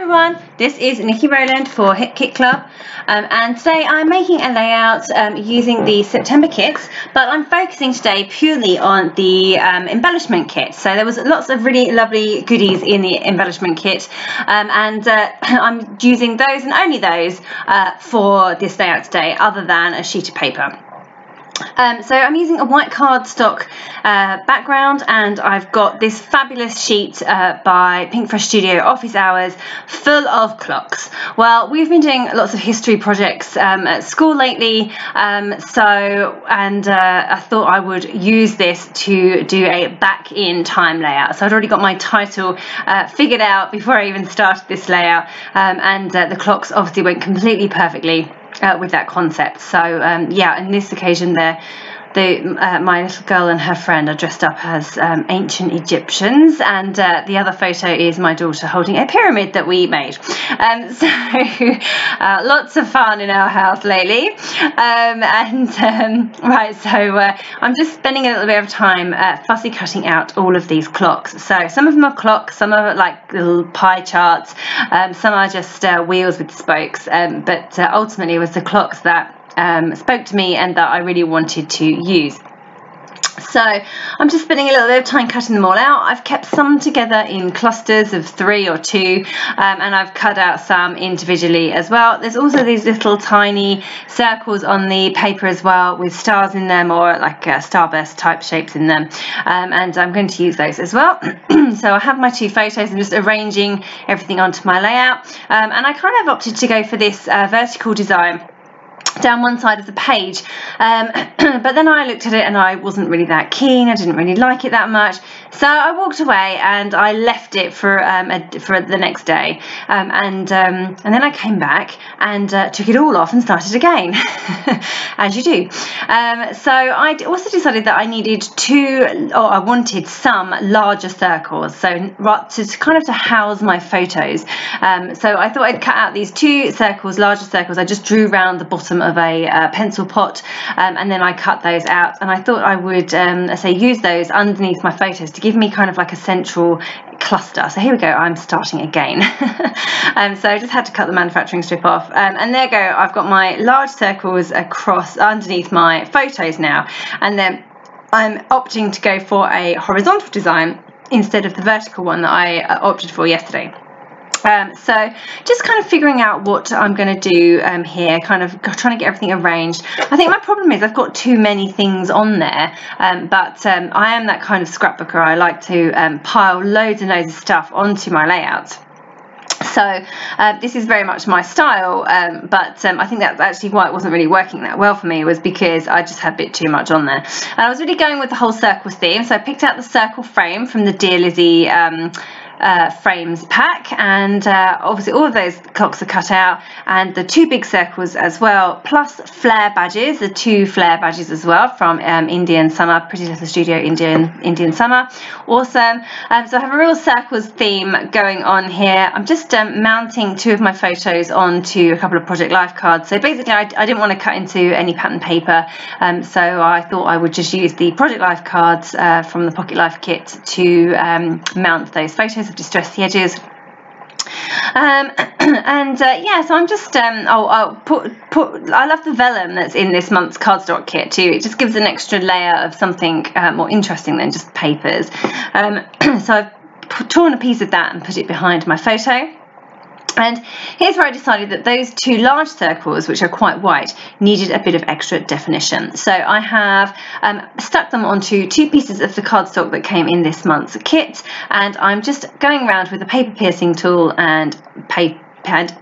everyone, this is Nikki Rowland for Hit Kit Club, and today I'm making a layout using the September kits, but I'm focusing today purely on the embellishment kit. So there was lots of really lovely goodies in the embellishment kit, and I'm using those and only those for this layout today, other than a sheet of paper. So I'm using a white cardstock background, and I've got this fabulous sheet by Pink Fresh Studio Office Hours full of clocks. Well, we've been doing lots of history projects at school lately, I thought I would use this to do a back in time layout. So I'd already got my title figured out before I even started this layout, and the clocks obviously went completely perfectly with that concept. So yeah, on this occasion my little girl and her friend are dressed up as ancient Egyptians, and the other photo is my daughter holding a pyramid that we made. So lots of fun in our house lately. Right, so I'm just spending a little bit of time fussy cutting out all of these clocks. So some of them are clocks, some are like little pie charts, some are just wheels with spokes, but ultimately it was the clocks that spoke to me and that I really wanted to use. So I'm just spending a little bit of time cutting them all out. I've kept some together in clusters of 3 or 2, and I've cut out some individually as well. There's also these little tiny circles on the paper as well, with stars in them, or like starburst type shapes in them, and I'm going to use those as well. So I have my 2 photos. I'm just arranging everything onto my layout, and I kind of opted to go for this vertical design down one side of the page, but then I looked at it and I wasn't really that keen. I didn't really like it that much, so I walked away and I left it for the next day, and then I came back and took it all off and started again, as you do. So I also decided that I needed I wanted some larger circles, so to kind of to house my photos. So I thought I'd cut out these 2 circles, larger circles. I just drew round the bottom of a pencil pot, and then I cut those out, and I thought I would use those underneath my photos to give me kind of like a central cluster. So here we go, I'm starting again. So I just had to cut the manufacturing strip off, and there you go, I've got my large circles across underneath my photos now, and then I'm opting to go for a horizontal design instead of the vertical one that I opted for yesterday. So just kind of figuring out what I'm going to do here, kind of trying to get everything arranged. I think my problem is I've got too many things on there, but I am that kind of scrapbooker. I like to pile loads and loads of stuff onto my layouts. So this is very much my style, but I think that's actually why it wasn't really working that well for me, was because I just had a bit too much on there. And I was really going with the whole circles theme, so I picked out the circle frame from the Dear Lizzie frames pack, and obviously all of those clocks are cut out, and the 2 big circles as well, plus flare badges, the 2 flare badges as well from Indian Summer, Pretty Little Studio Indian Summer. Awesome. So I have a real circles theme going on here. I'm just mounting 2 of my photos onto a couple of Project Life cards. So basically I didn't want to cut into any pattern paper, so I thought I would just use the Project Life cards from the Pocket Life kit to mount those photos. I've distressed the edges, yeah, so I'm just I love the vellum that's in this month's cardstock kit too. It just gives an extra layer of something more interesting than just papers. So I've torn a piece of that and put it behind my photo. And here's where I decided that those 2 large circles, which are quite white, needed a bit of extra definition. So I have stuck them onto 2 pieces of the cardstock that came in this month's kit, and I'm just going around with a paper piercing tool and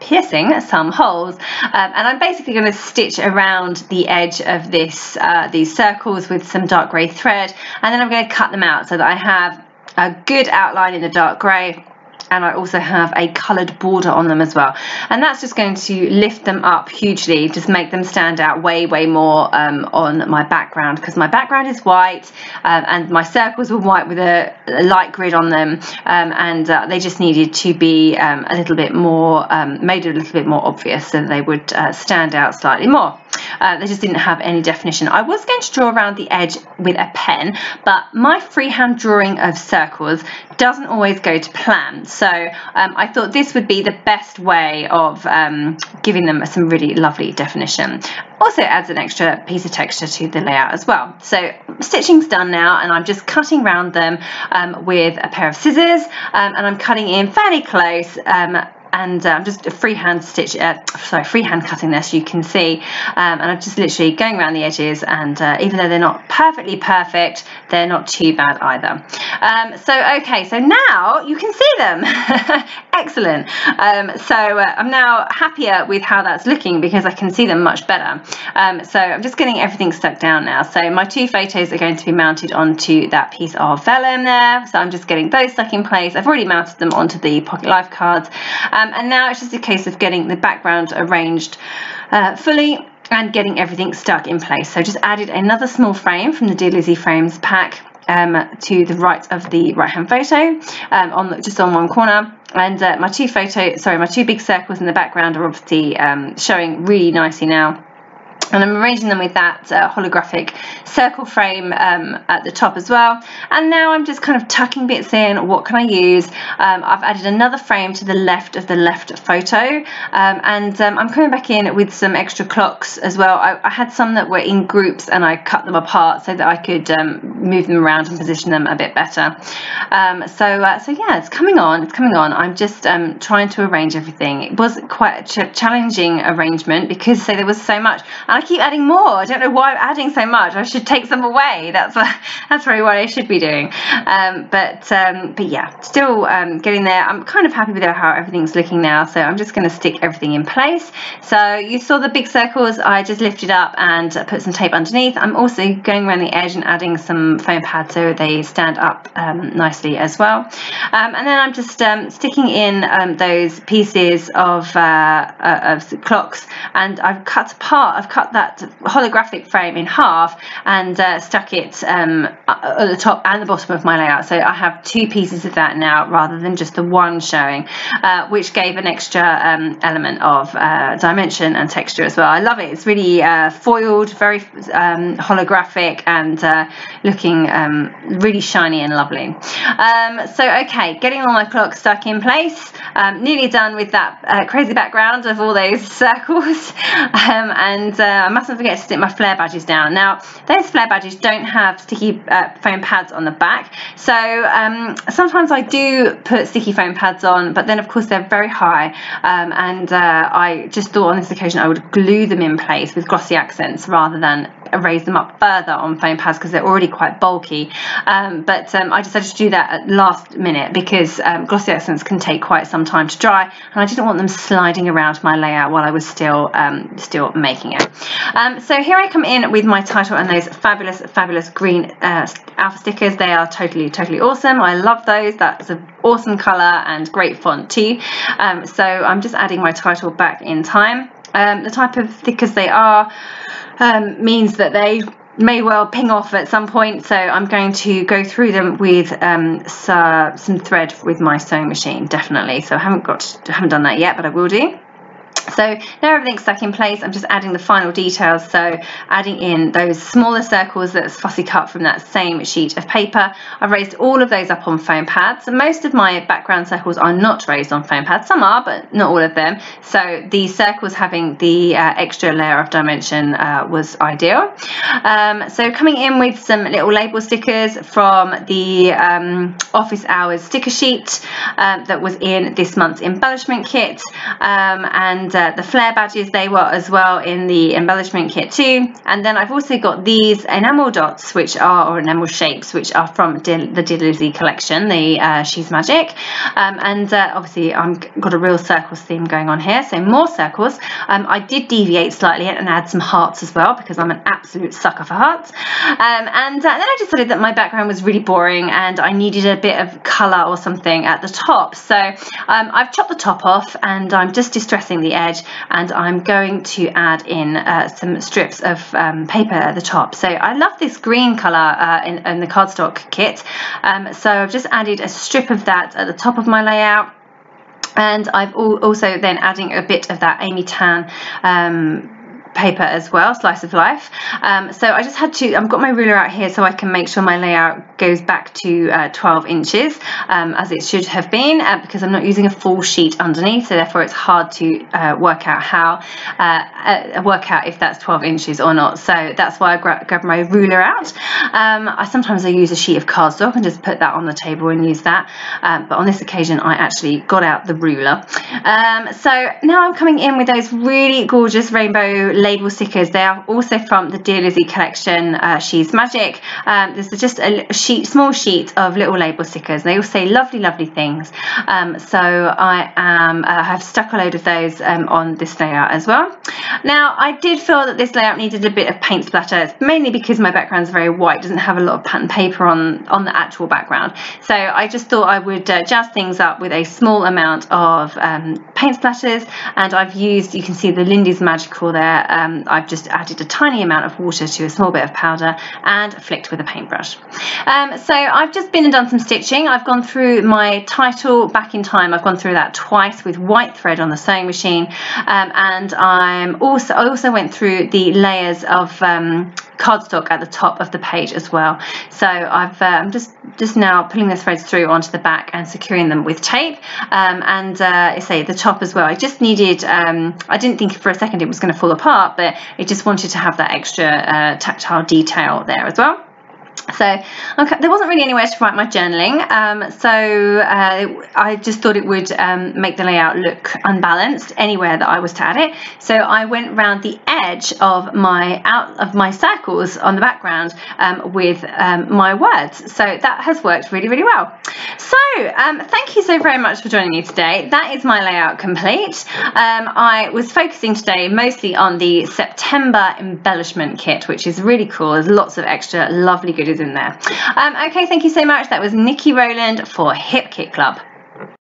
piercing some holes, and I'm basically going to stitch around the edge of these circles with some dark grey thread, and then I'm going to cut them out so that I have a good outline in the dark grey, and I also have a coloured border on them as well, and that's just going to lift them up hugely, just make them stand out way more on my background, because my background is white, and my circles were white with a light grid on them, and they just needed to be a little bit more made a little bit more obvious, so they would stand out slightly more. They just didn't have any definition. I was going to draw around the edge with a pen, but my freehand drawing of circles doesn't always go to plan. So I thought this would be the best way of giving them some really lovely definition. Also adds an extra piece of texture to the layout as well. So stitching's done now, and I'm just cutting around them with a pair of scissors, and I'm cutting in fairly close. And I'm just freehand cutting this, you can see, and I'm just literally going around the edges, and even though they're not perfectly perfect, they're not too bad either. Okay, so now you can see them. Excellent. I'm now happier with how that's looking because I can see them much better. So I'm just getting everything stuck down now. So my 2 photos are going to be mounted onto that piece of vellum there, so I'm just getting those stuck in place. I've already mounted them onto the Pocket Life cards. And now it's just a case of getting the background arranged fully and getting everything stuck in place. So just added another small frame from the Dear Lizzie Frames pack to the right of the right hand photo, just on one corner. And my 2 big circles in the background are obviously showing really nicely now. And I'm arranging them with that holographic circle frame at the top as well. And now I'm just kind of tucking bits in. What can I use? I've added another frame to the left of the left photo, and I'm coming back in with some extra clocks as well. I had some that were in groups, and I cut them apart so that I could move them around and position them a bit better. So yeah, it's coming on. I'm just trying to arrange everything. It was quite a challenging arrangement because there was so much. I keep adding more. I don't know why I'm adding so much. I should take some away. That's probably what I should be doing. But yeah, still getting there. I'm kind of happy with how everything's looking now. So I'm just going to stick everything in place. So you saw the big circles. I just lifted up and put some tape underneath. I'm also going around the edge and adding some foam pads so they stand up nicely as well. And then I'm just sticking in those pieces of clocks, and I've cut that holographic frame in half and stuck it at the top and the bottom of my layout. So I have 2 pieces of that now rather than just the one showing, which gave an extra element of dimension and texture as well. I love it. It's really foiled, very holographic, and looking really shiny and lovely. Okay, getting all my clocks stuck in place. Nearly done with that crazy background of all those circles, and I mustn't forget to stick my flare badges down. Now those flare badges don't have sticky foam pads on the back, so sometimes I do put sticky foam pads on, but then of course they're very high, and I just thought on this occasion I would glue them in place with glossy accents rather than raise them up further on foam pads because they're already quite bulky. But I decided to do that at last minute because glossy accents can take quite some time to dry, and I didn't want them sliding around my layout while I was still making it. So here I come in with my title and those fabulous green alpha stickers. They are totally awesome. I love those. That's an awesome colour and great font too. So I'm just adding my title back in time. The type of stickers they are means that they may well ping off at some point, so I'm going to go through them with some thread with my sewing machine, definitely. So I haven't done that yet, but I will do. So now everything's stuck in place. I'm just adding the final details, so adding in those smaller circles that's fussy cut from that same sheet of paper. I've raised all of those up on foam pads. Most of my background circles are not raised on foam pads. Some are, but not all of them. So the circles having the extra layer of dimension was ideal. So coming in with some little label stickers from the office hours sticker sheet that was in this month's embellishment kit, and the flare badges, they were as well in the embellishment kit too. And then I've also got these enamel dots, or enamel shapes, which are from the Dear Lizzie collection, the She's Magic. And obviously I've got a real circles theme going on here, so more circles. I did deviate slightly and add some hearts as well because I'm an absolute sucker for hearts. And then I decided that my background was really boring and I needed a bit of colour or something at the top. So I've chopped the top off and I'm just distressing the edge, and I'm going to add in some strips of paper at the top. So I love this green colour in the cardstock kit, so I've just added a strip of that at the top of my layout, and I've also then adding a bit of that Amy Tan paper as well, slice of life. So I just had to, I've got my ruler out here so I can make sure my layout goes back to 12 inches as it should have been, because I'm not using a full sheet underneath, so therefore it's hard to work out if that's 12 inches or not. So that's why I grab my ruler out. Sometimes I use a sheet of cardstock and just put that on the table and use that, but on this occasion I actually got out the ruler. So now I'm coming in with those really gorgeous rainbow label stickers. They are also from the Dear Lizzie collection, She's Magic. This is just a small sheet of little label stickers. They all say lovely, lovely things. So I have stuck a load of those on this layout as well. Now I did feel that this layout needed a bit of paint splatter. It's mainly because my background is very white, doesn't have a lot of pattern paper on the actual background. So I just thought I would jazz things up with a small amount of paint splatters, and I've used, you can see the Lindy's Magical there. I've just added a tiny amount of water to a small bit of powder and flicked with a paintbrush. So I've just been and done some stitching. I've gone through my title Back in Time. I've gone through that twice with white thread on the sewing machine, and I also went through the layers of cardstock at the top of the page as well. So I'm just now pulling the threads through onto the back and securing them with tape, and I say the top as well. I just needed, I didn't think for a second it was going to fall apart, but it just wanted to have that extra tactile detail there as well. So okay, there wasn't really anywhere to write my journaling, so I just thought it would make the layout look unbalanced anywhere that I was to add it. So I went round the edge of my circles on the background with my words. So that has worked really, really well. So thank you so very much for joining me today. That is my layout complete. I was focusing today mostly on the September embellishment kit, which is really cool. There's lots of extra lovely goodies in there. Okay, thank you so much. That was Nikki Rowland for Hip Kit Club.